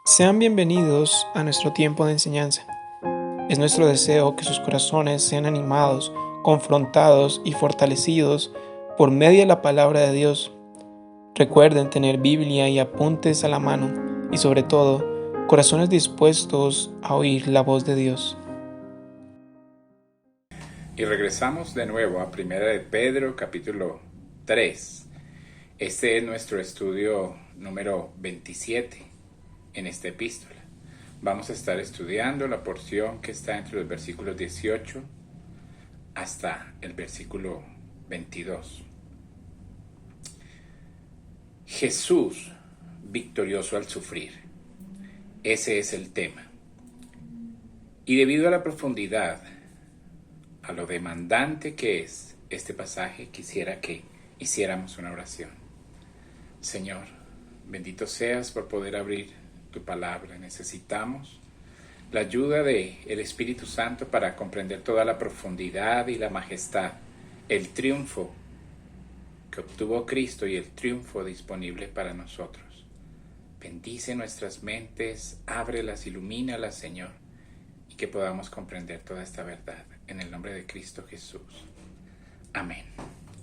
Sean bienvenidos a nuestro tiempo de enseñanza. Es nuestro deseo que sus corazones sean animados, confrontados y fortalecidos por medio de la palabra de Dios. Recuerden tener Biblia y apuntes a la mano y sobre todo, corazones dispuestos a oír la voz de Dios. Y regresamos de nuevo a Primera de Pedro, capítulo 3. Este es nuestro estudio número 27 en esta epístola. Vamos a estar estudiando la porción que está entre los versículos 18 hasta el versículo 22. Jesús victorioso al sufrir. Ese es el tema. Y debido a la profundidad, a lo demandante que es este pasaje, quisiera que hiciéramos una oración. Señor, bendito seas por poder abrir tu palabra. Necesitamos la ayuda del Espíritu Santo para comprender toda la profundidad y la majestad, el triunfo que obtuvo Cristo y el triunfo disponible para nosotros. Bendice nuestras mentes, ábrelas, ilumínalas, Señor, y que podamos comprender toda esta verdad. En el nombre de Cristo Jesús. Amén.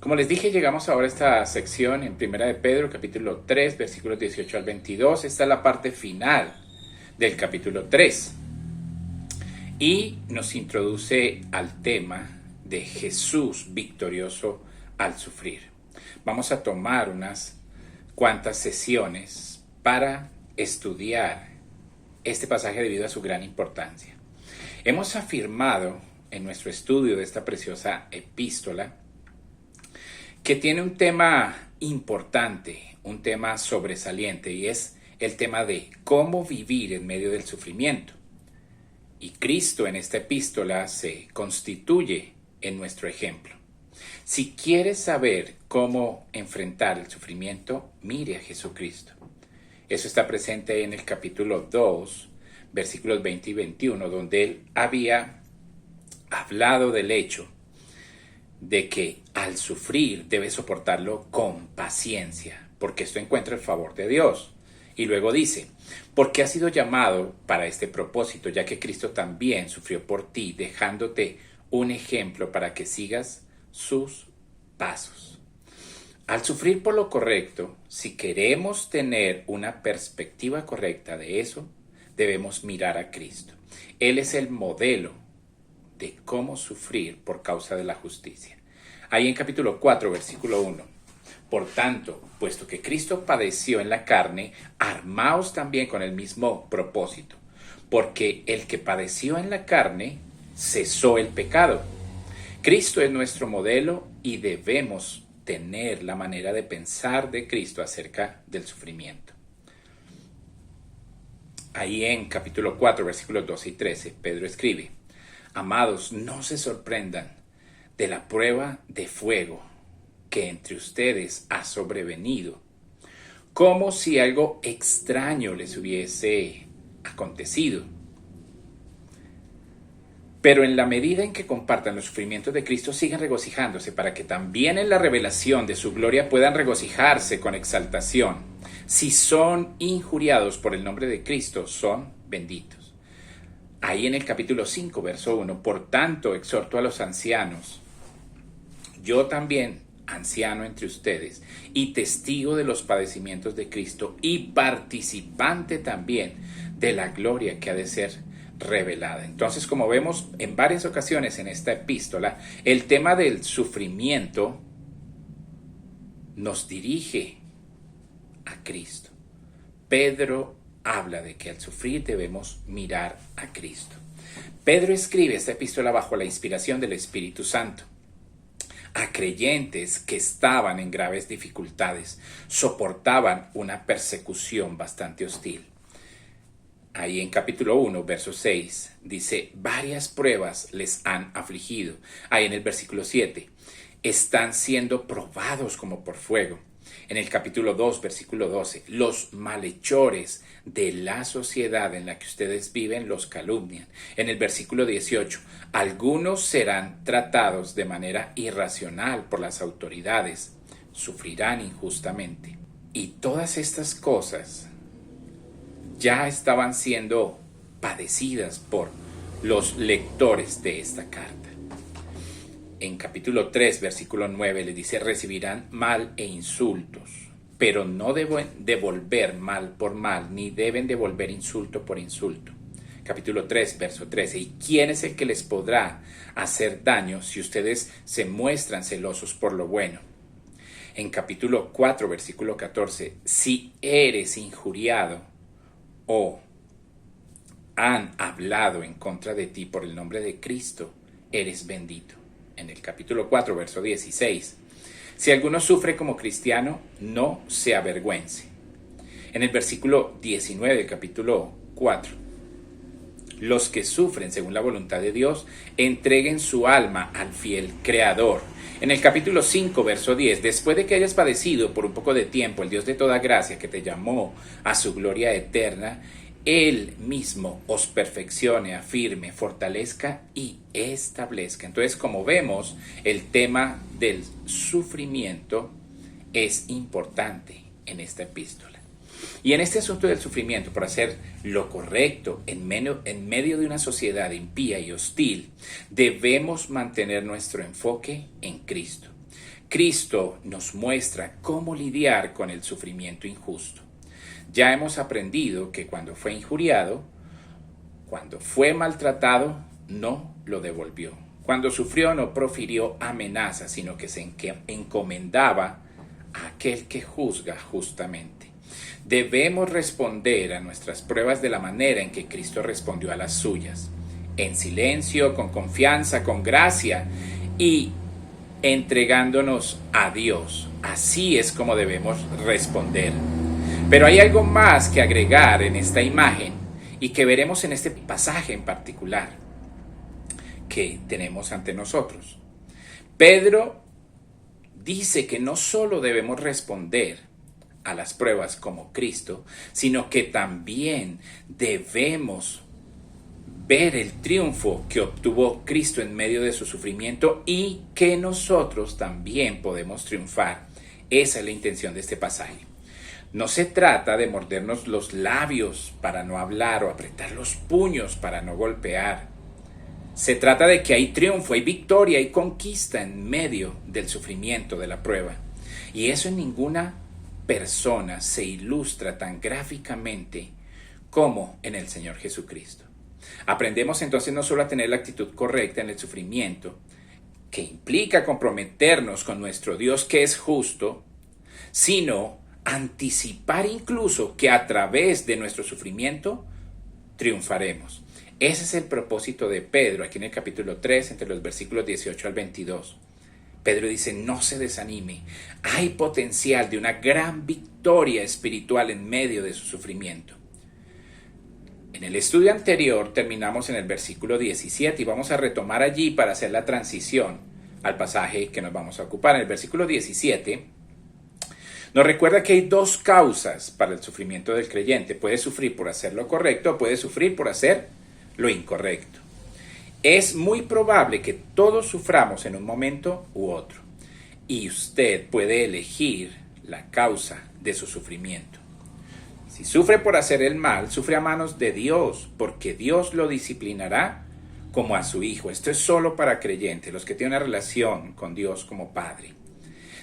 Como les dije, llegamos ahora a esta sección en Primera de Pedro, capítulo 3, versículos 18 al 22. Esta es la parte final del capítulo 3. Y nos introduce al tema de Jesús victorioso al sufrir. Vamos a tomar unas cuantas sesiones para estudiar este pasaje debido a su gran importancia. Hemos afirmado en nuestro estudio de esta preciosa epístola que tiene un tema importante, un tema sobresaliente, y es el tema de cómo vivir en medio del sufrimiento. Y Cristo en esta epístola se constituye en nuestro ejemplo. Si quieres saber cómo enfrentar el sufrimiento, mire a Jesucristo. Eso está presente en el capítulo 2, versículos 20 y 21, donde él había hablado del hecho de que al sufrir debe soportarlo con paciencia, porque esto encuentra el favor de Dios. Y luego dice, porque has sido llamado para este propósito, ya que Cristo también sufrió por ti, dejándote un ejemplo para que sigas sus pasos. Al sufrir por lo correcto, si queremos tener una perspectiva correcta de eso, debemos mirar a Cristo. Él es el modelo de cómo sufrir por causa de la justicia. Ahí en capítulo 4, versículo 1. Por tanto, puesto que Cristo padeció en la carne, armaos también con el mismo propósito, porque el que padeció en la carne cesó el pecado. Cristo es nuestro modelo y debemos tener la manera de pensar de Cristo acerca del sufrimiento. Ahí en capítulo 4, versículos 12 y 13, Pedro escribe, amados, no se sorprendan de la prueba de fuego que entre ustedes ha sobrevenido, como si algo extraño les hubiese acontecido. Pero en la medida en que compartan los sufrimientos de Cristo, sigan regocijándose para que también en la revelación de su gloria puedan regocijarse con exaltación. Si son injuriados por el nombre de Cristo, son benditos. Ahí en el capítulo 5, verso 1, por tanto, exhorto a los ancianos, yo también, anciano entre ustedes, y testigo de los padecimientos de Cristo, y participante también de la gloria que ha de ser revelada. Entonces, como vemos en varias ocasiones en esta epístola, el tema del sufrimiento nos dirige a Cristo. Pedro habla de que al sufrir debemos mirar a Cristo. Pedro escribe esta epístola bajo la inspiración del Espíritu Santo a creyentes que estaban en graves dificultades, soportaban una persecución bastante hostil. Ahí en capítulo 1, verso 6, dice, varias pruebas les han afligido. Ahí en el versículo 7, están siendo probados como por fuego. En el capítulo 2, versículo 12, los malhechores de la sociedad en la que ustedes viven los calumnian. En el versículo 18, algunos serán tratados de manera irracional por las autoridades, sufrirán injustamente. Y todas estas cosas ya estaban siendo padecidas por los lectores de esta carta. En capítulo 3, versículo 9, le dice: recibirán mal e insultos, pero no deben devolver mal por mal, ni deben devolver insulto por insulto. Capítulo 3, verso 13. ¿Y quién es el que les podrá hacer daño si ustedes se muestran celosos por lo bueno? En capítulo 4, versículo 14. Si eres injuriado o han hablado en contra de ti por el nombre de Cristo, eres bendito. En el capítulo 4, verso 16. Si alguno sufre como cristiano, no se avergüence. En el versículo 19 del capítulo 4. Los que sufren según la voluntad de Dios, entreguen su alma al fiel Creador. En el capítulo 5, verso 10, después de que hayas padecido por un poco de tiempo, el Dios de toda gracia que te llamó a su gloria eterna, Él mismo os perfeccione, afirme, fortalezca y establezca. Entonces, como vemos, el tema del sufrimiento es importante en esta epístola. Y en este asunto del sufrimiento por hacer lo correcto en medio de una sociedad impía y hostil, debemos mantener nuestro enfoque en Cristo. Cristo nos muestra cómo lidiar con el sufrimiento injusto. Ya hemos aprendido que cuando fue injuriado, cuando fue maltratado, no lo devolvió. Cuando sufrió, no profirió amenazas, sino que se encomendaba a aquel que juzga justamente. Debemos responder a nuestras pruebas de la manera en que Cristo respondió a las suyas, en silencio, con confianza, con gracia y entregándonos a Dios. Así es como debemos responder. Pero hay algo más que agregar en esta imagen y que veremos en este pasaje en particular que tenemos ante nosotros. Pedro dice que no solo debemos responder a las pruebas como Cristo, sino que también debemos ver el triunfo que obtuvo Cristo en medio de su sufrimiento y que nosotros también podemos triunfar. Esa es la intención de este pasaje. No se trata de mordernos los labios para no hablar o apretar los puños para no golpear. Se trata de que hay triunfo, hay victoria, hay conquista en medio del sufrimiento, de la prueba. Y eso en ninguna persona se ilustra tan gráficamente como en el Señor Jesucristo. Aprendemos entonces no solo a tener la actitud correcta en el sufrimiento, que implica comprometernos con nuestro Dios que es justo, sino anticipar incluso que a través de nuestro sufrimiento triunfaremos. Ese es el propósito de Pedro aquí en el capítulo 3, entre los versículos 18 al 22. Pedro dice: no se desanime, hay potencial de una gran victoria espiritual en medio de su sufrimiento. En el estudio anterior terminamos en el versículo 17 y vamos a retomar allí para hacer la transición al pasaje que nos vamos a ocupar. En el versículo 17 nos recuerda que hay dos causas para el sufrimiento del creyente. Puede sufrir por hacer lo correcto o puede sufrir por hacer lo incorrecto. Es muy probable que todos suframos en un momento u otro, y usted puede elegir la causa de su sufrimiento. Si sufre por hacer el mal, sufre a manos de Dios, porque Dios lo disciplinará como a su Hijo. Esto es solo para creyentes, los que tienen una relación con Dios como Padre.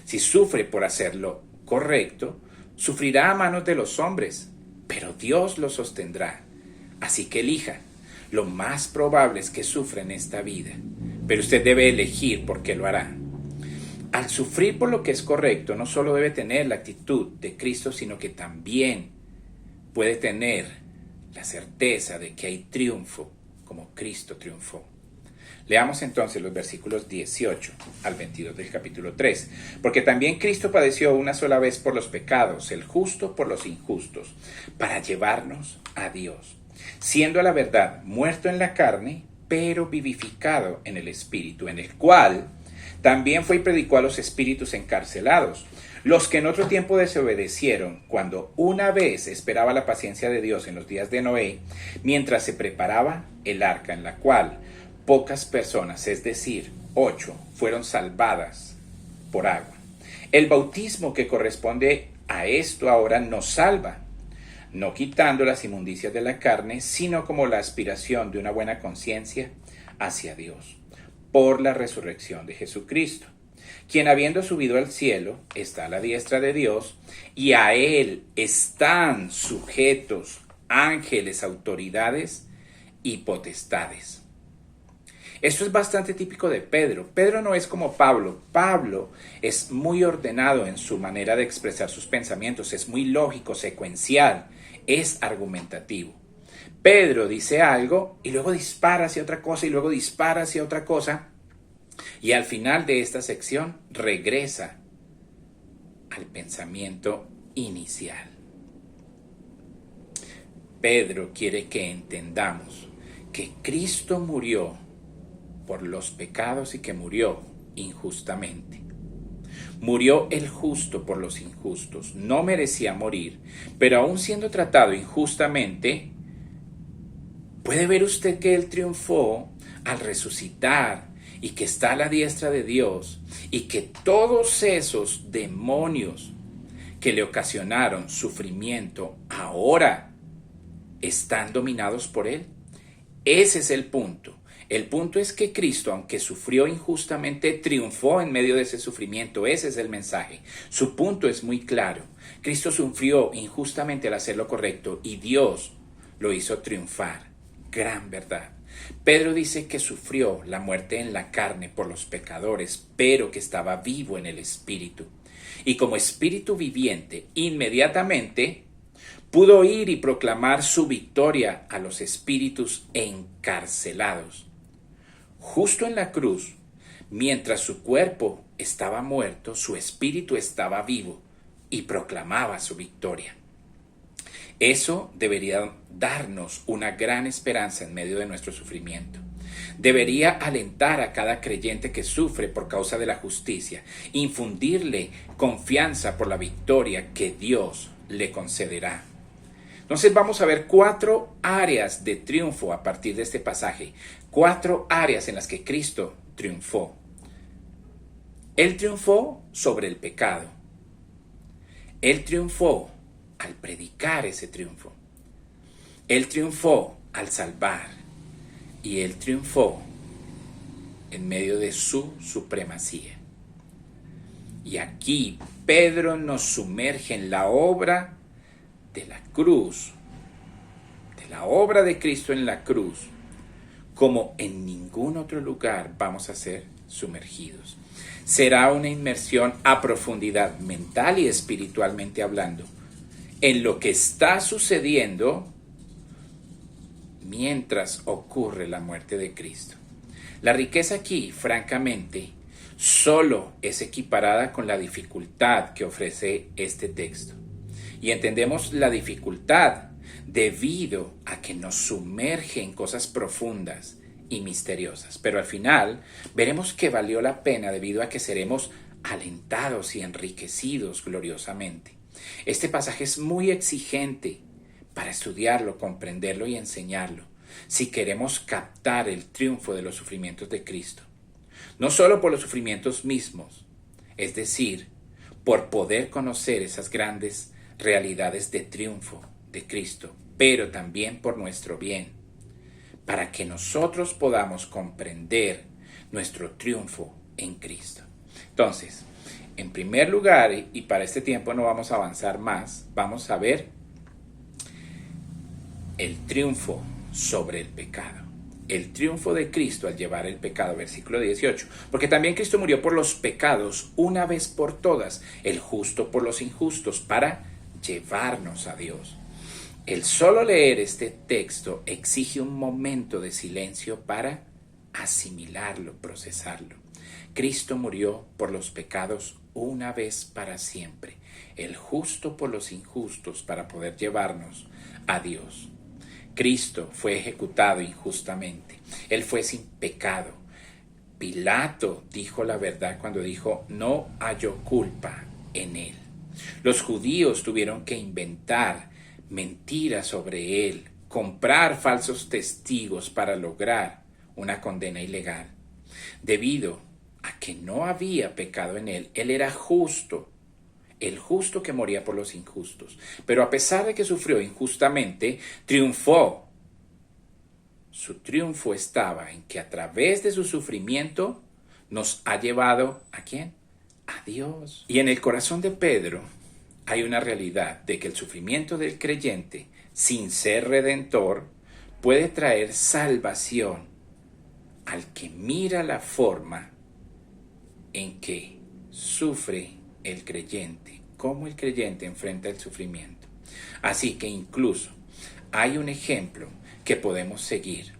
Si sufre por hacer lo correcto, sufrirá a manos de los hombres, pero Dios lo sostendrá. Así que elija. Lo más probable es que sufra en esta vida, pero usted debe elegir por qué lo hará. Al sufrir por lo que es correcto, no solo debe tener la actitud de Cristo, sino que también puede tener la certeza de que hay triunfo como Cristo triunfó. Leamos entonces los versículos 18 al 22 del capítulo 3. Porque también Cristo padeció una sola vez por los pecados, el justo por los injustos, para llevarnos a Dios, siendo a la verdad muerto en la carne, pero vivificado en el Espíritu, en el cual también fue y predicó a los espíritus encarcelados, los que en otro tiempo desobedecieron, cuando una vez esperaba la paciencia de Dios en los días de Noé, mientras se preparaba el arca, en la cual pocas personas, es decir, 8, fueron salvadas por agua. El bautismo que corresponde a esto ahora nos salva, no quitando las inmundicias de la carne, sino como la aspiración de una buena conciencia hacia Dios, por la resurrección de Jesucristo, quien habiendo subido al cielo, está a la diestra de Dios, y a él están sujetos ángeles, autoridades y potestades. Esto es bastante típico de Pedro. Pedro no es como Pablo. Pablo es muy ordenado en su manera de expresar sus pensamientos, es muy lógico, secuencial, es argumentativo. Pedro dice algo y luego dispara hacia otra cosa y luego dispara hacia otra cosa, y al final de esta sección regresa al pensamiento inicial. Pedro quiere que entendamos que Cristo murió por los pecados y que murió injustamente. Murió el justo por los injustos. No merecía morir, pero aún siendo tratado injustamente, puede ver usted que él triunfó al resucitar y que está a la diestra de Dios y que todos esos demonios que le ocasionaron sufrimiento ahora están dominados por él. Ese es el punto. El punto es que Cristo, aunque sufrió injustamente, triunfó en medio de ese sufrimiento. Ese es el mensaje. Su punto es muy claro. Cristo sufrió injustamente al hacer lo correcto y Dios lo hizo triunfar. Gran verdad. Pedro dice que sufrió la muerte en la carne por los pecadores, pero que estaba vivo en el Espíritu. Y como Espíritu viviente, inmediatamente pudo ir y proclamar su victoria a los espíritus encarcelados. Justo en la cruz, mientras su cuerpo estaba muerto, su espíritu estaba vivo y proclamaba su victoria. Eso debería darnos una gran esperanza en medio de nuestro sufrimiento. Debería alentar a cada creyente que sufre por causa de la justicia, infundirle confianza por la victoria que Dios le concederá. Entonces vamos a ver 4 áreas de triunfo a partir de este pasaje. 4 áreas en las que Cristo triunfó. Él triunfó sobre el pecado. Él triunfó al predicar ese triunfo. Él triunfó al salvar. Y Él triunfó en medio de su supremacía. Y aquí Pedro nos sumerge en la obra de la cruz, de la obra de Cristo en la cruz, como en ningún otro lugar vamos a ser sumergidos. Será una inmersión a profundidad mental y espiritualmente hablando en lo que está sucediendo mientras ocurre la muerte de Cristo. La riqueza aquí, francamente, solo es equiparada con la dificultad que ofrece este texto. Y entendemos la dificultad debido a que nos sumerge en cosas profundas y misteriosas. Pero al final veremos que valió la pena debido a que seremos alentados y enriquecidos gloriosamente. Este pasaje es muy exigente para estudiarlo, comprenderlo y enseñarlo, si queremos captar el triunfo de los sufrimientos de Cristo. No solo por los sufrimientos mismos, es decir, por poder conocer esas grandes realidades de triunfo de Cristo, pero también por nuestro bien, para que nosotros podamos comprender nuestro triunfo en Cristo. Entonces, en primer lugar, y para este tiempo no vamos a avanzar más, vamos a ver el triunfo sobre el pecado. El triunfo de Cristo al llevar el pecado, versículo 18. Porque también Cristo murió por los pecados una vez por todas, el justo por los injustos, para llevarnos a Dios. El solo leer este texto exige un momento de silencio para asimilarlo, procesarlo. Cristo murió por los pecados una vez para siempre, el justo por los injustos para poder llevarnos a Dios. Cristo fue ejecutado injustamente, Él fue sin pecado. Pilato dijo la verdad cuando dijo: no halló culpa en Él. Los judíos tuvieron que inventar mentiras sobre Él, comprar falsos testigos para lograr una condena ilegal. Debido a que no había pecado en Él, Él era justo. el justo que moría por los injustos. Pero a pesar de que sufrió injustamente, triunfó. Su triunfo estaba en que a través de su sufrimiento nos ha llevado ¿a quién? A Dios. Y en el corazón de Pedro hay una realidad de que el sufrimiento del creyente, sin ser redentor, puede traer salvación al que mira la forma en que sufre el creyente, cómo el creyente enfrenta el sufrimiento. Así que incluso hay un ejemplo que podemos seguir.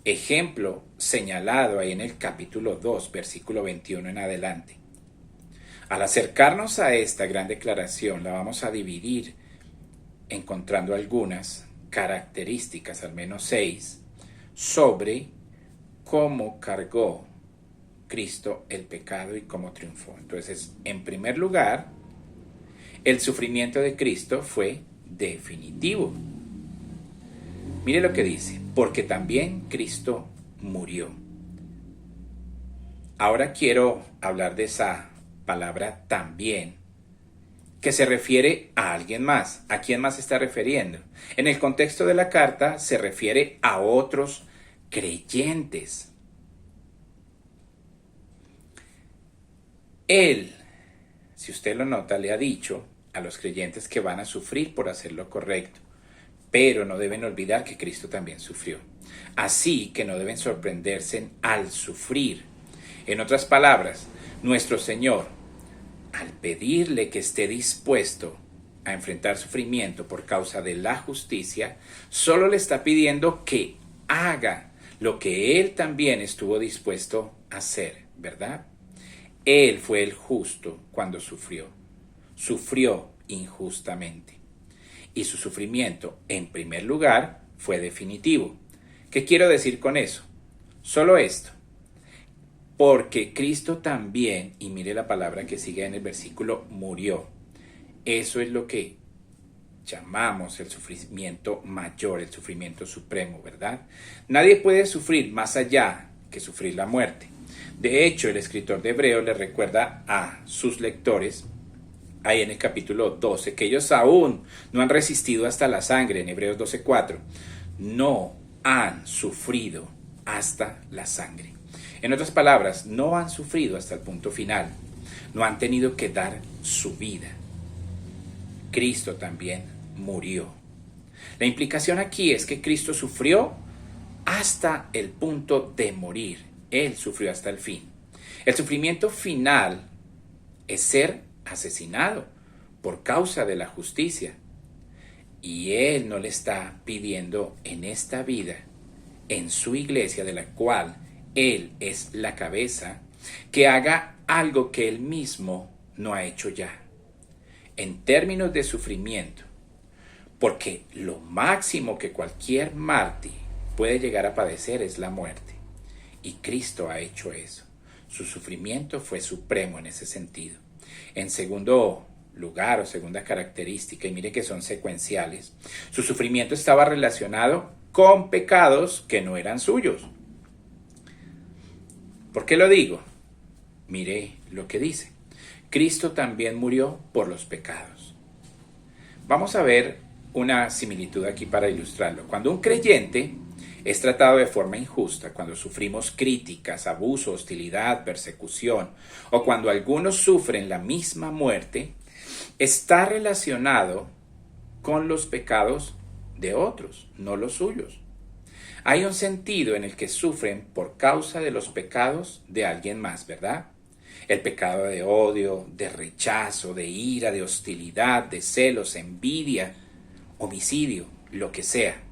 Ejemplo señalado ahí en el capítulo 2, versículo 21 en adelante. Al acercarnos a esta gran declaración, la vamos a dividir encontrando algunas características, al menos 6, sobre cómo cargó Cristo el pecado y cómo triunfó. Entonces, en primer lugar, el sufrimiento de Cristo fue definitivo. Mire lo que dice, porque también Cristo murió. Ahora quiero hablar de esa palabra también, que se refiere a alguien más. ¿A quién más se está refiriendo? En el contexto de la carta se refiere a otros creyentes. Él, si usted lo nota, le ha dicho a los creyentes que van a sufrir por hacer lo correcto, pero no deben olvidar que Cristo también sufrió. Así que no deben sorprenderse al sufrir. En otras palabras, nuestro Señor, al pedirle que esté dispuesto a enfrentar sufrimiento por causa de la justicia, solo le está pidiendo que haga lo que Él también estuvo dispuesto a hacer, ¿verdad? Él fue el justo cuando sufrió injustamente. Y su sufrimiento, en primer lugar, fue definitivo. ¿Qué quiero decir con eso? Solo esto. Porque Cristo también, y mire la palabra que sigue en el versículo, murió. Eso es lo que llamamos el sufrimiento mayor, el sufrimiento supremo, ¿verdad? Nadie puede sufrir más allá que sufrir la muerte. De hecho, el escritor de Hebreos le recuerda a sus lectores, ahí en el capítulo 12, que ellos aún no han resistido hasta la sangre, en Hebreos 12:4. No han sufrido hasta la sangre. En otras palabras, no han sufrido hasta el punto final. No han tenido que dar su vida. Cristo también murió. La implicación aquí es que Cristo sufrió hasta el punto de morir. Él sufrió hasta el fin. El sufrimiento final es ser asesinado por causa de la justicia. Y Él no le está pidiendo en esta vida, en su iglesia de la cual Él es la cabeza, que haga algo que Él mismo no ha hecho ya. En términos de sufrimiento, porque lo máximo que cualquier mártir puede llegar a padecer es la muerte. Y Cristo ha hecho eso. Su sufrimiento fue supremo en ese sentido. En segundo lugar o segunda característica, y mire que son secuenciales, su sufrimiento estaba relacionado con pecados que no eran suyos. ¿Por qué lo digo? Mire lo que dice. Cristo también murió por los pecados. Vamos a ver una similitud aquí para ilustrarlo. Cuando un creyente es tratado de forma injusta, cuando sufrimos críticas, abuso, hostilidad, persecución, o cuando algunos sufren la misma muerte, está relacionado con los pecados de otros, no los suyos. Hay un sentido en el que sufren por causa de los pecados de alguien más, ¿verdad? El pecado de odio, de rechazo, de ira, de hostilidad, de celos, envidia, homicidio, lo que sea.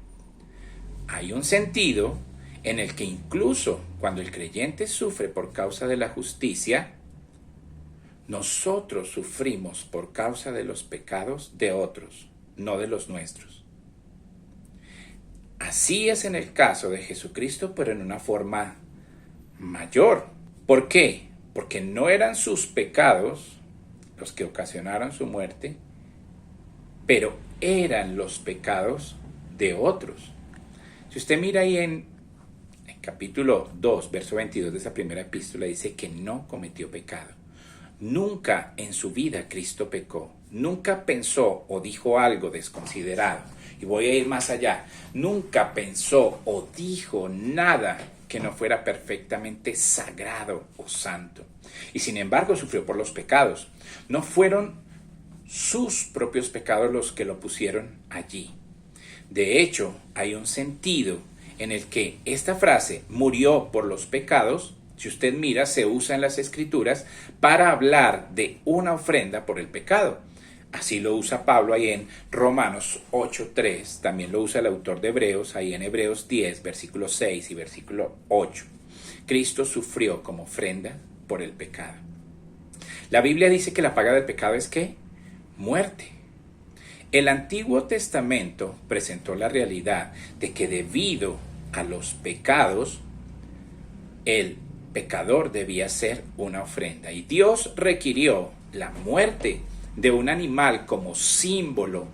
Hay un sentido en el que incluso cuando el creyente sufre por causa de la justicia, nosotros sufrimos por causa de los pecados de otros, no de los nuestros. Así es en el caso de Jesucristo, pero en una forma mayor. ¿Por qué? Porque no eran sus pecados los que ocasionaron su muerte, pero eran los pecados de otros. Si usted mira ahí en el capítulo 2, verso 22 de esa primera epístola, dice que no cometió pecado. Nunca en su vida Cristo pecó. Nunca pensó o dijo algo desconsiderado. Y voy a ir más allá. Nunca pensó o dijo nada que no fuera perfectamente sagrado o santo. Y sin embargo sufrió por los pecados. No fueron sus propios pecados los que lo pusieron allí. De hecho, hay un sentido en el que esta frase murió por los pecados, si usted mira, se usa en las Escrituras para hablar de una ofrenda por el pecado. Así lo usa Pablo ahí en Romanos 8:3, también lo usa el autor de Hebreos ahí en Hebreos 10, versículo 6 y versículo 8. Cristo sufrió como ofrenda por el pecado. La Biblia dice que la paga del pecado es ¿qué? Muerte. El Antiguo Testamento presentó la realidad de que debido a los pecados, el pecador debía hacer una ofrenda. Y Dios requirió la muerte de un animal como símbolo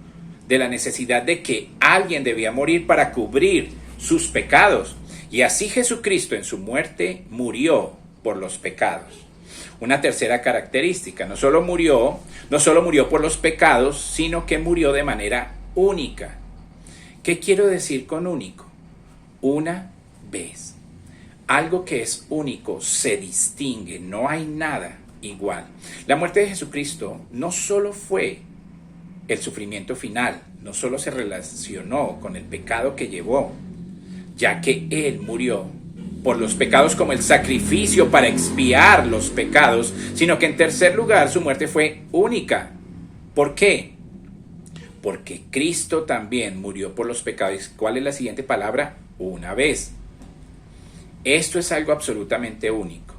de la necesidad de que alguien debía morir para cubrir sus pecados. Y así Jesucristo en su muerte murió por los pecados. Una tercera característica, no solo murió por los pecados, sino que murió de manera única. ¿Qué quiero decir con único? Una vez. Algo que es único se distingue, no hay nada igual. La muerte de Jesucristo no solo fue el sufrimiento final, no solo se relacionó con el pecado que llevó, ya que Él murió por los pecados como el sacrificio para expiar los pecados, sino que en tercer lugar su muerte fue única. ¿Por qué? Porque Cristo también murió por los pecados. ¿Cuál es la siguiente palabra? Una vez. Esto es algo absolutamente único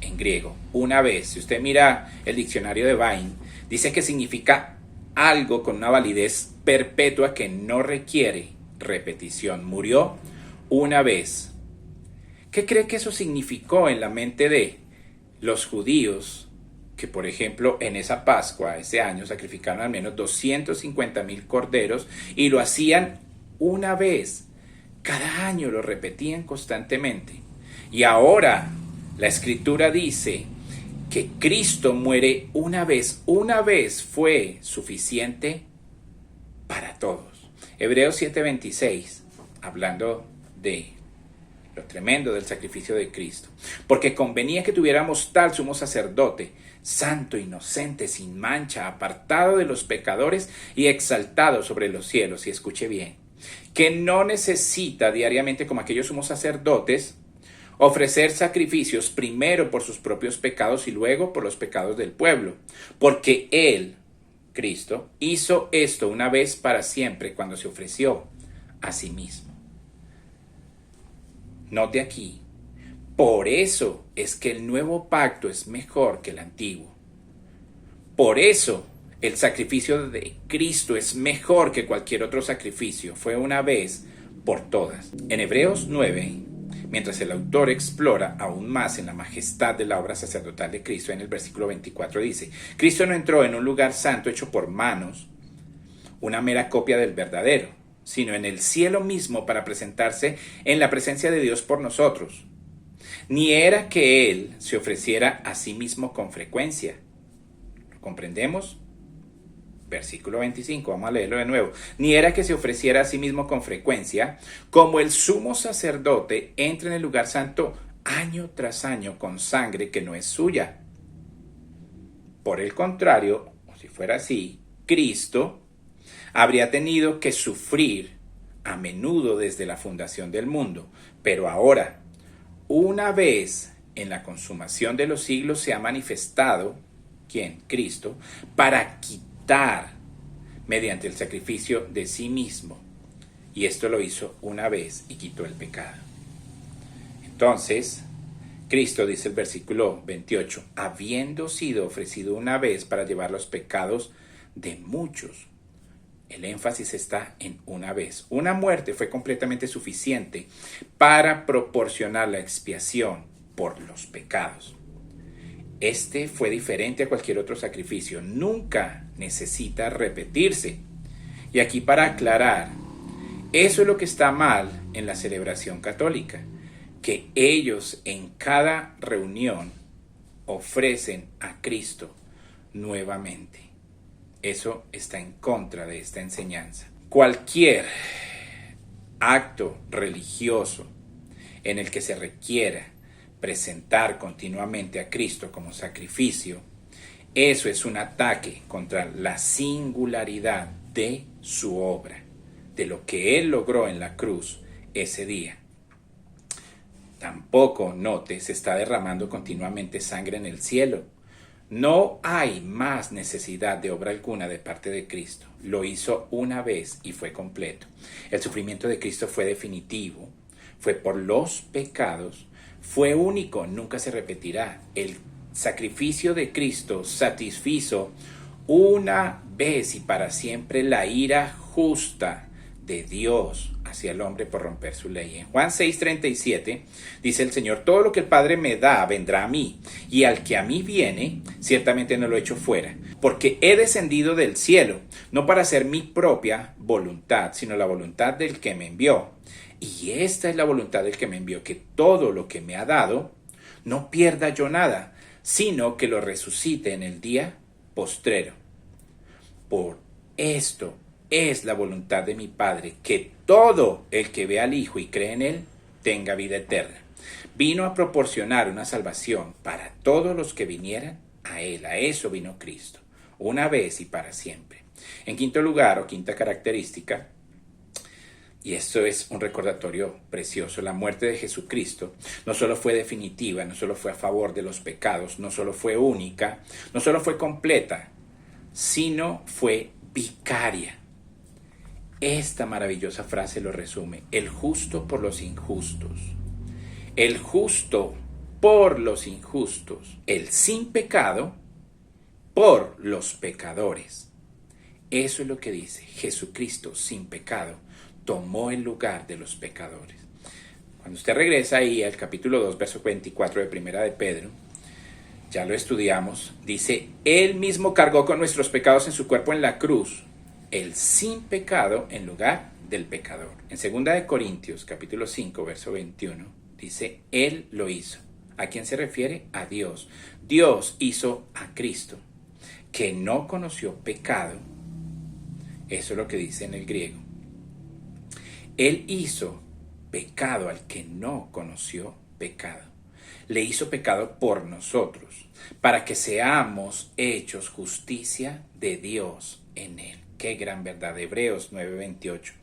en griego. Una vez. Si usted mira el diccionario de Bain, dice que significa algo con una validez perpetua que no requiere repetición. Murió una vez. ¿Qué cree que eso significó en la mente de los judíos que, por ejemplo, en esa Pascua, ese año, sacrificaron al menos 250,000 corderos y lo hacían una vez? Cada año lo repetían constantemente. Y ahora la Escritura dice que Cristo muere una vez. Una vez fue suficiente para todos. Hebreos 7:26, hablando de lo tremendo del sacrificio de Cristo. Porque convenía que tuviéramos tal sumo sacerdote, santo, inocente, sin mancha, apartado de los pecadores y exaltado sobre los cielos. Y escuche bien, que no necesita diariamente, como aquellos sumos sacerdotes, ofrecer sacrificios primero por sus propios pecados y luego por los pecados del pueblo. Porque Él, Cristo, hizo esto una vez para siempre cuando se ofreció a sí mismo. Note aquí, por eso es que el nuevo pacto es mejor que el antiguo. Por eso el sacrificio de Cristo es mejor que cualquier otro sacrificio. Fue una vez por todas. En Hebreos 9, mientras el autor explora aún más en la majestad de la obra sacerdotal de Cristo, en el versículo 24 dice: Cristo no entró en un lugar santo hecho por manos, una mera copia del verdadero, sino en el cielo mismo para presentarse en la presencia de Dios por nosotros. Ni era que Él se ofreciera a sí mismo con frecuencia. ¿Lo comprendemos? Versículo 25, vamos a leerlo de nuevo. Ni era que se ofreciera a sí mismo con frecuencia, como el sumo sacerdote entra en el lugar santo año tras año con sangre que no es suya. Por el contrario, o si fuera así, Cristo habría tenido que sufrir a menudo desde la fundación del mundo, pero ahora, una vez en la consumación de los siglos, se ha manifestado, ¿quién? Cristo, para quitar mediante el sacrificio de sí mismo. Y esto lo hizo una vez y quitó el pecado. Entonces, Cristo, dice el versículo 28, habiendo sido ofrecido una vez para llevar los pecados de muchos. El énfasis está en una vez. Una muerte fue completamente suficiente para proporcionar la expiación por los pecados. Este fue diferente a cualquier otro sacrificio. Nunca necesita repetirse. Y aquí para aclarar, eso es lo que está mal en la celebración católica. Que ellos en cada reunión ofrecen a Cristo nuevamente. Eso está en contra de esta enseñanza. Cualquier acto religioso en el que se requiera presentar continuamente a Cristo como sacrificio, eso es un ataque contra la singularidad de su obra, de lo que Él logró en la cruz ese día. Tampoco, note, se está derramando continuamente sangre en el cielo. No hay más necesidad de obra alguna de parte de Cristo. Lo hizo una vez y fue completo. El sufrimiento de Cristo fue definitivo, fue por los pecados, fue único, nunca se repetirá. El sacrificio de Cristo satisfizo una vez y para siempre la ira justa de Dios hacia el hombre por romper su ley. En Juan 6:37 dice el Señor: todo lo que el Padre me da vendrá a mí, y al que a mí viene, ciertamente no lo echo fuera, porque he descendido del cielo, no para hacer mi propia voluntad, sino la voluntad del que me envió. Y esta es la voluntad del que me envió, que todo lo que me ha dado, no pierda yo nada, sino que lo resucite en el día postrero. Por esto es la voluntad de mi Padre, que todo el que ve al Hijo y cree en Él tenga vida eterna. Vino a proporcionar una salvación para todos los que vinieran a Él. A eso vino Cristo, una vez y para siempre. En quinto lugar, o quinta característica, y esto es un recordatorio precioso, la muerte de Jesucristo no solo fue definitiva, no solo fue a favor de los pecados, no solo fue única, no solo fue completa, sino fue vicaria. Esta maravillosa frase lo resume: el justo por los injustos, el justo por los injustos, el sin pecado por los pecadores. Eso es lo que dice: Jesucristo sin pecado tomó el lugar de los pecadores. Cuando usted regresa ahí al capítulo 2, verso 24 de Primera de Pedro, ya lo estudiamos, dice: Él mismo cargó con nuestros pecados en su cuerpo en la cruz, el sin pecado en lugar del pecador. En 2 de Corintios, capítulo 5, verso 21, dice: Él lo hizo. ¿A quién se refiere? A Dios. Dios hizo a Cristo, que no conoció pecado. Eso es lo que dice en el griego. Él hizo pecado al que no conoció pecado. Le hizo pecado por nosotros, para que seamos hechos justicia de Dios en Él. Qué gran verdad. Hebreos 9:28.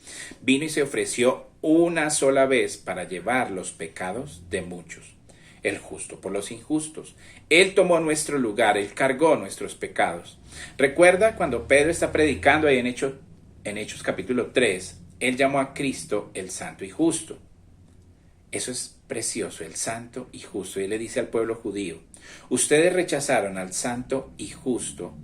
Vino y se ofreció una sola vez para llevar los pecados de muchos. El justo por los injustos. Él tomó nuestro lugar, Él cargó nuestros pecados. Recuerda cuando Pedro está predicando ahí en Hechos capítulo 3, Él llamó a Cristo el santo y justo. Eso es precioso, el santo y justo. Y Él le dice al pueblo judío: ustedes rechazaron al santo y justo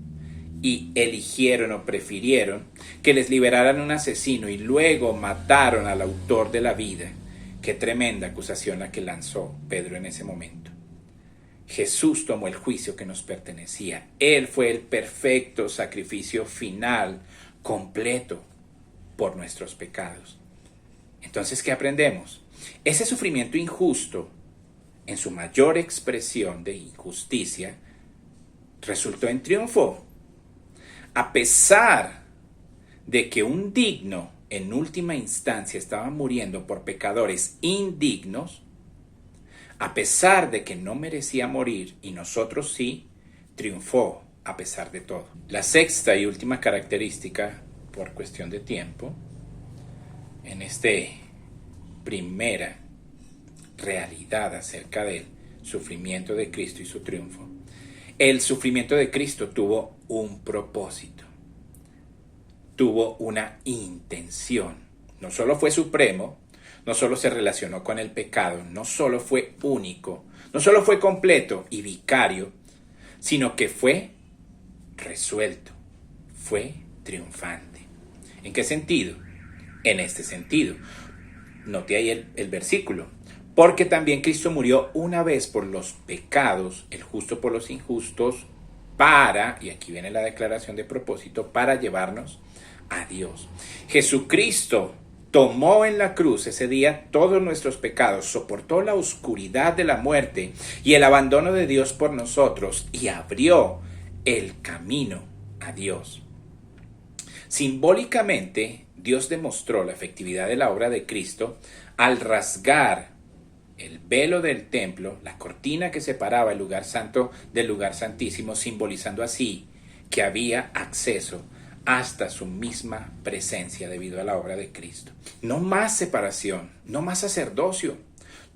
y eligieron o prefirieron que les liberaran un asesino y luego mataron al autor de la vida. Qué tremenda acusación la que lanzó Pedro en ese momento. Jesús tomó el juicio que nos pertenecía. Él fue el perfecto sacrificio final, completo, por nuestros pecados. Entonces, ¿qué aprendemos? Ese sufrimiento injusto, en su mayor expresión de injusticia, resultó en triunfo. A pesar de que un digno, en última instancia, estaba muriendo por pecadores indignos, a pesar de que no merecía morir y nosotros sí, triunfó a pesar de todo. La sexta y última característica, por cuestión de tiempo, en este primera realidad acerca del sufrimiento de Cristo y su triunfo. El sufrimiento de Cristo tuvo un propósito, tuvo una intención. No solo fue supremo, no solo se relacionó con el pecado, no solo fue único, no solo fue completo y vicario, sino que fue resuelto, fue triunfante. ¿En qué sentido? En este sentido. Note ahí el versículo. Porque también Cristo murió una vez por los pecados, el justo por los injustos, para, y aquí viene la declaración de propósito, para llevarnos a Dios. Jesucristo tomó en la cruz ese día todos nuestros pecados, soportó la oscuridad de la muerte y el abandono de Dios por nosotros y abrió el camino a Dios. Simbólicamente, Dios demostró la efectividad de la obra de Cristo al rasgar el velo del templo, la cortina que separaba el lugar santo del lugar santísimo, simbolizando así que había acceso hasta su misma presencia debido a la obra de Cristo. No más separación, no más sacerdocio.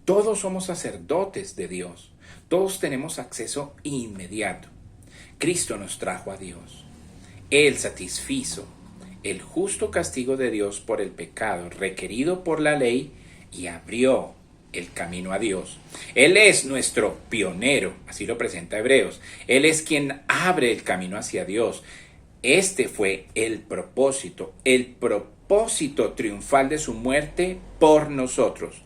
Todos somos sacerdotes de Dios. Todos tenemos acceso inmediato. Cristo nos trajo a Dios. Él satisfizo el justo castigo de Dios por el pecado requerido por la ley y abrió el camino a Dios. Él es nuestro pionero, así lo presenta Hebreos. Él es quien abre el camino hacia Dios. Este fue el propósito triunfal de su muerte por nosotros.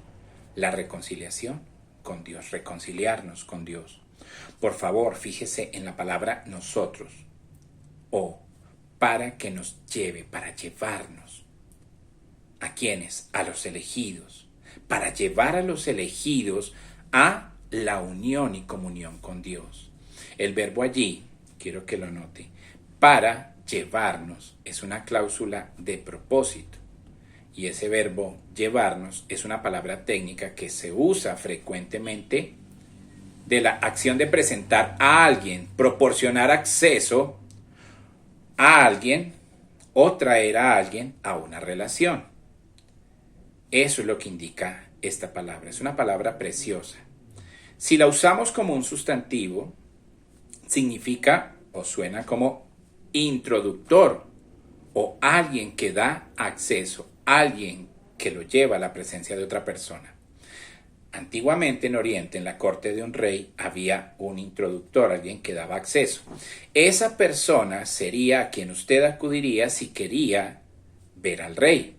La reconciliación con Dios, reconciliarnos con Dios. Por favor, fíjese en la palabra nosotros o para que nos lleve, para llevarnos. ¿A quiénes? A los elegidos. Para llevar a los elegidos a la unión y comunión con Dios. El verbo allí, quiero que lo note, para llevarnos es una cláusula de propósito. Y ese verbo llevarnos es una palabra técnica que se usa frecuentemente de la acción de presentar a alguien, proporcionar acceso a alguien o traer a alguien a una relación. Eso es lo que indica esta palabra. Es una palabra preciosa. Si la usamos como un sustantivo, significa o suena como introductor o alguien que da acceso, alguien que lo lleva a la presencia de otra persona. Antiguamente en Oriente, en la corte de un rey, había un introductor, alguien que daba acceso. Esa persona sería a quien usted acudiría si quería ver al rey.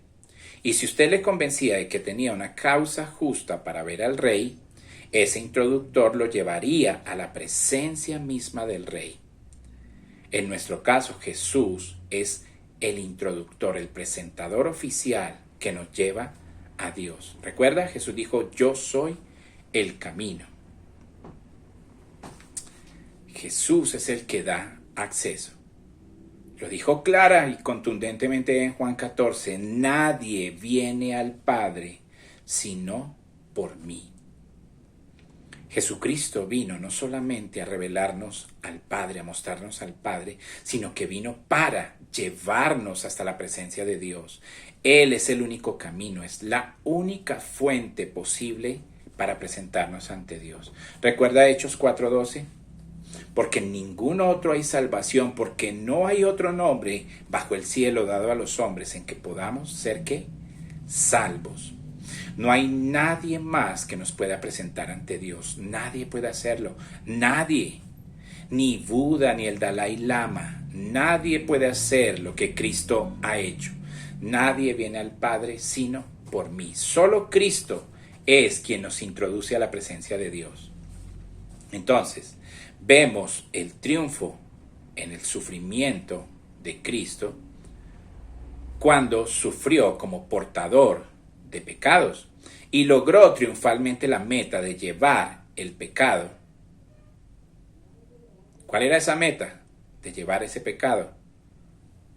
Y si usted le convencía de que tenía una causa justa para ver al rey, ese introductor lo llevaría a la presencia misma del rey. En nuestro caso, Jesús es el introductor, el presentador oficial que nos lleva a Dios. ¿Recuerda? Jesús dijo, yo soy el camino. Jesús es el que da acceso. Lo dijo clara y contundentemente en Juan 14, nadie viene al Padre sino por mí. Jesucristo vino no solamente a revelarnos al Padre, a mostrarnos al Padre, sino que vino para llevarnos hasta la presencia de Dios. Él es el único camino, es la única fuente posible para presentarnos ante Dios. ¿Recuerda Hechos 4:12? Porque en ningún otro hay salvación, porque no hay otro nombre bajo el cielo dado a los hombres en que podamos ser, ¿qué? Salvos. No hay nadie más que nos pueda presentar ante Dios. Nadie puede hacerlo. Nadie. Ni Buda ni el Dalai Lama. Nadie puede hacer lo que Cristo ha hecho. Nadie viene al Padre sino por mí. Solo Cristo es quien nos introduce a la presencia de Dios. Entonces, vemos el triunfo en el sufrimiento de Cristo cuando sufrió como portador de pecados y logró triunfalmente la meta de llevar el pecado. ¿Cuál era esa meta? De llevar ese pecado.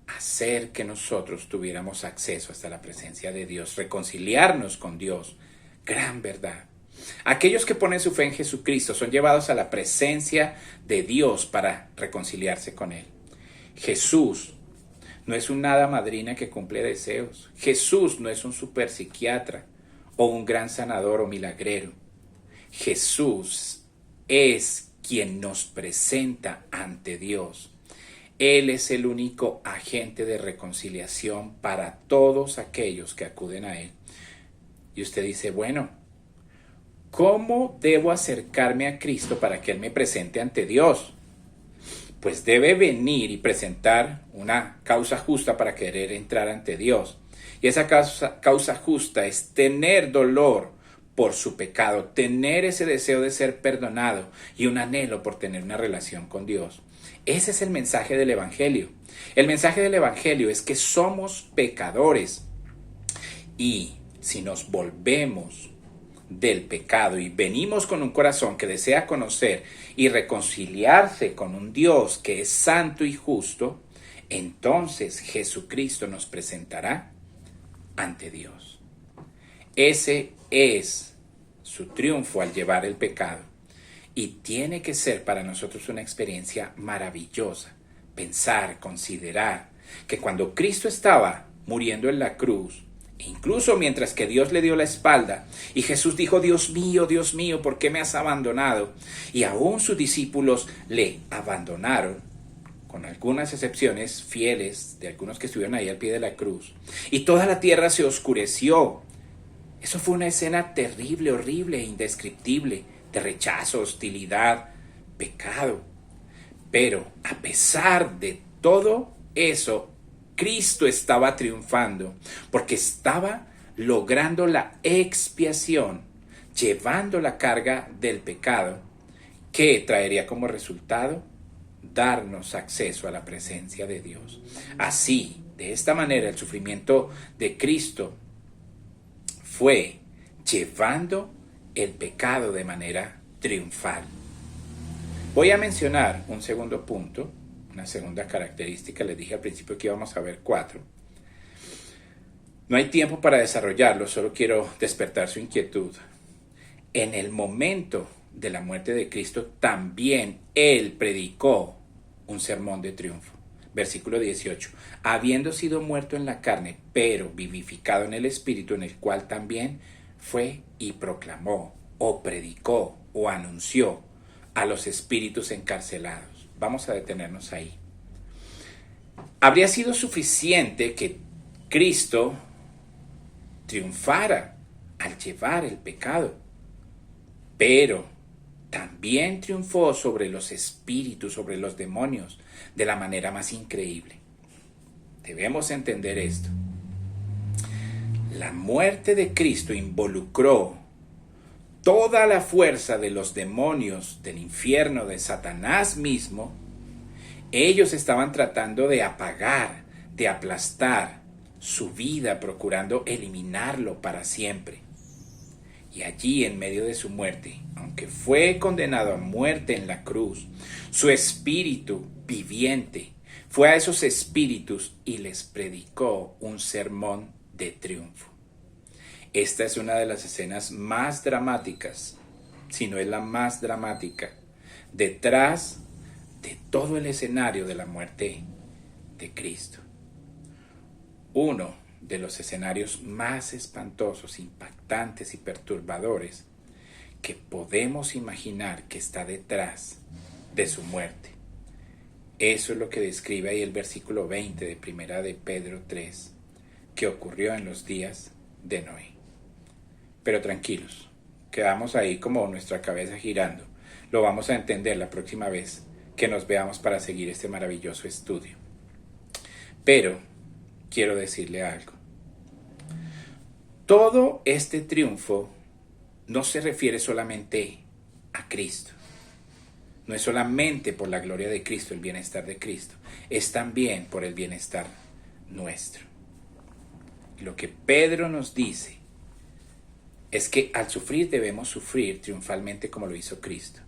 Hacer que nosotros tuviéramos acceso hasta la presencia de Dios, reconciliarnos con Dios. Gran verdad. Aquellos que ponen su fe en Jesucristo son llevados a la presencia de Dios para reconciliarse con Él. Jesús no es un hada madrina que cumple deseos. Jesús no es un super psiquiatra o un gran sanador o milagrero. Jesús es quien nos presenta ante Dios. Él es el único agente de reconciliación para todos aquellos que acuden a Él. Y usted dice, bueno, ¿cómo debo acercarme a Cristo para que Él me presente ante Dios? Pues debe venir y presentar una causa justa para querer entrar ante Dios. Y esa causa justa es tener dolor por su pecado, tener ese deseo de ser perdonado y un anhelo por tener una relación con Dios. Ese es el mensaje del Evangelio. El mensaje del Evangelio es que somos pecadores Y si nos volvemos del pecado y venimos con un corazón que desea conocer y reconciliarse con un Dios que es santo y justo, entonces Jesucristo nos presentará ante Dios. Ese es su triunfo al llevar el pecado. Y tiene que ser para nosotros una experiencia maravillosa. Pensar, considerar que cuando Cristo estaba muriendo en la cruz, incluso mientras que Dios le dio la espalda y Jesús dijo, Dios mío, ¿por qué me has abandonado? Y aún sus discípulos le abandonaron, con algunas excepciones fieles de algunos que estuvieron ahí al pie de la cruz. Y toda la tierra se oscureció. Eso fue una escena terrible, horrible e indescriptible, de rechazo, hostilidad, pecado. Pero a pesar de todo eso, Cristo estaba triunfando, porque estaba logrando la expiación, llevando la carga del pecado, que traería como resultado darnos acceso a la presencia de Dios. Así, de esta manera, el sufrimiento de Cristo fue llevando el pecado de manera triunfal. Voy a mencionar un segundo punto, una segunda característica. Les dije al principio que íbamos a ver 4. No hay tiempo para desarrollarlo, solo quiero despertar su inquietud. En el momento de la muerte de Cristo, también Él predicó un sermón de triunfo. Versículo 18. Habiendo sido muerto en la carne, pero vivificado en el Espíritu, en el cual también fue y proclamó, o predicó, o anunció a los espíritus encarcelados. Vamos a detenernos ahí. Habría sido suficiente que Cristo triunfara al llevar el pecado, pero también triunfó sobre los espíritus, sobre los demonios, de la manera más increíble. Debemos entender esto. La muerte de Cristo involucró toda la fuerza de los demonios del infierno, de Satanás mismo. Ellos estaban tratando de apagar, de aplastar su vida, procurando eliminarlo para siempre. Y allí, en medio de su muerte, aunque fue condenado a muerte en la cruz, su espíritu viviente fue a esos espíritus y les predicó un sermón de triunfo. Esta es una de las escenas más dramáticas, si no es la más dramática, detrás de todo el escenario de la muerte de Cristo. Uno de los escenarios más espantosos, impactantes y perturbadores que podemos imaginar que está detrás de su muerte. Eso es lo que describe ahí el versículo 20 de Primera de Pedro 3, que ocurrió en los días de Noé. Pero tranquilos, quedamos ahí como nuestra cabeza girando. Lo vamos a entender la próxima vez que nos veamos para seguir este maravilloso estudio. Pero quiero decirle algo. Todo este triunfo no se refiere solamente a Cristo. No es solamente por la gloria de Cristo, el bienestar de Cristo. Es también por el bienestar nuestro. Lo que Pedro nos dice es que al sufrir debemos sufrir triunfalmente como lo hizo Cristo.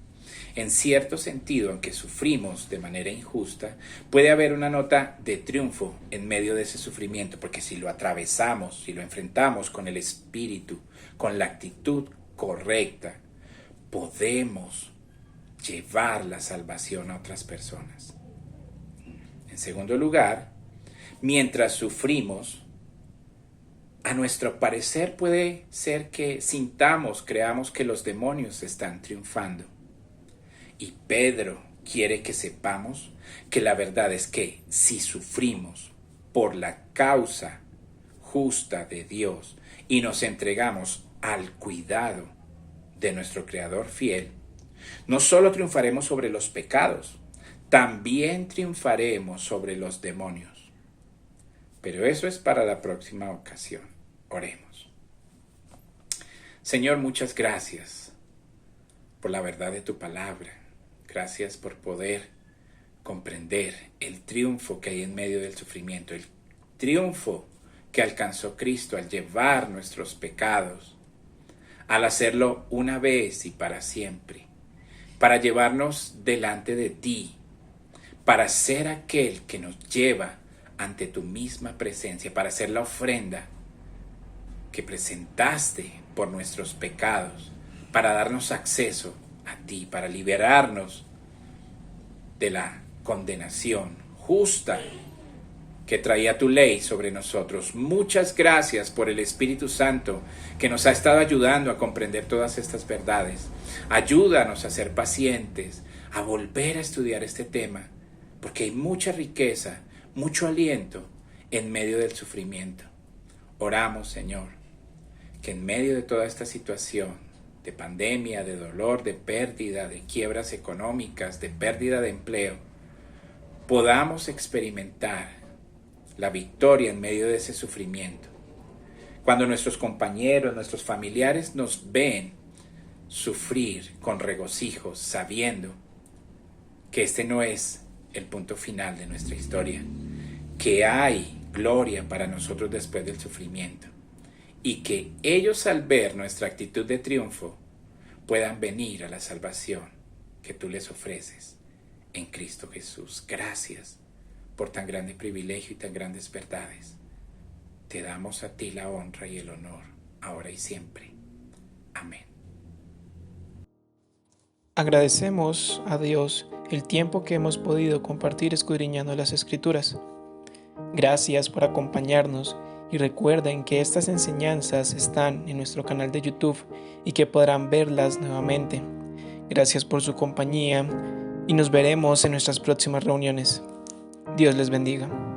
En cierto sentido, aunque sufrimos de manera injusta, puede haber una nota de triunfo en medio de ese sufrimiento, porque si lo atravesamos, si lo enfrentamos con el espíritu, con la actitud correcta, podemos llevar la salvación a otras personas. En segundo lugar, mientras sufrimos, a nuestro parecer puede ser que sintamos, creamos que los demonios están triunfando. Y Pedro quiere que sepamos que la verdad es que si sufrimos por la causa justa de Dios y nos entregamos al cuidado de nuestro Creador fiel, no solo triunfaremos sobre los pecados, también triunfaremos sobre los demonios. Pero eso es para la próxima ocasión. Oremos. Señor, muchas gracias por la verdad de tu palabra. Gracias por poder comprender el triunfo que hay en medio del sufrimiento, el triunfo que alcanzó Cristo al llevar nuestros pecados, al hacerlo una vez y para siempre, para llevarnos delante de ti, para ser aquel que nos lleva ante tu misma presencia, para ser la ofrenda que presentaste por nuestros pecados, para darnos acceso a ti, para liberarnos de la condenación justa que traía tu ley sobre nosotros. Muchas gracias por el Espíritu Santo que nos ha estado ayudando a comprender todas estas verdades. Ayúdanos a ser pacientes, a volver a estudiar este tema, porque hay mucha riqueza, mucho aliento en medio del sufrimiento. Oramos, Señor, que en medio de toda esta situación de pandemia, de dolor, de pérdida, de quiebras económicas, de pérdida de empleo, podamos experimentar la victoria en medio de ese sufrimiento. Cuando nuestros compañeros, nuestros familiares nos ven sufrir con regocijo, sabiendo que este no es el punto final de nuestra historia, que hay gloria para nosotros después del sufrimiento, y que ellos, al ver nuestra actitud de triunfo, puedan venir a la salvación que tú les ofreces en Cristo Jesús. Gracias por tan grande privilegio y tan grandes verdades. Te damos a ti la honra y el honor, ahora y siempre. Amén. Agradecemos a Dios el tiempo que hemos podido compartir escudriñando las Escrituras. Gracias por acompañarnos y recuerden que estas enseñanzas están en nuestro canal de YouTube y que podrán verlas nuevamente. Gracias por su compañía y nos veremos en nuestras próximas reuniones. Dios les bendiga.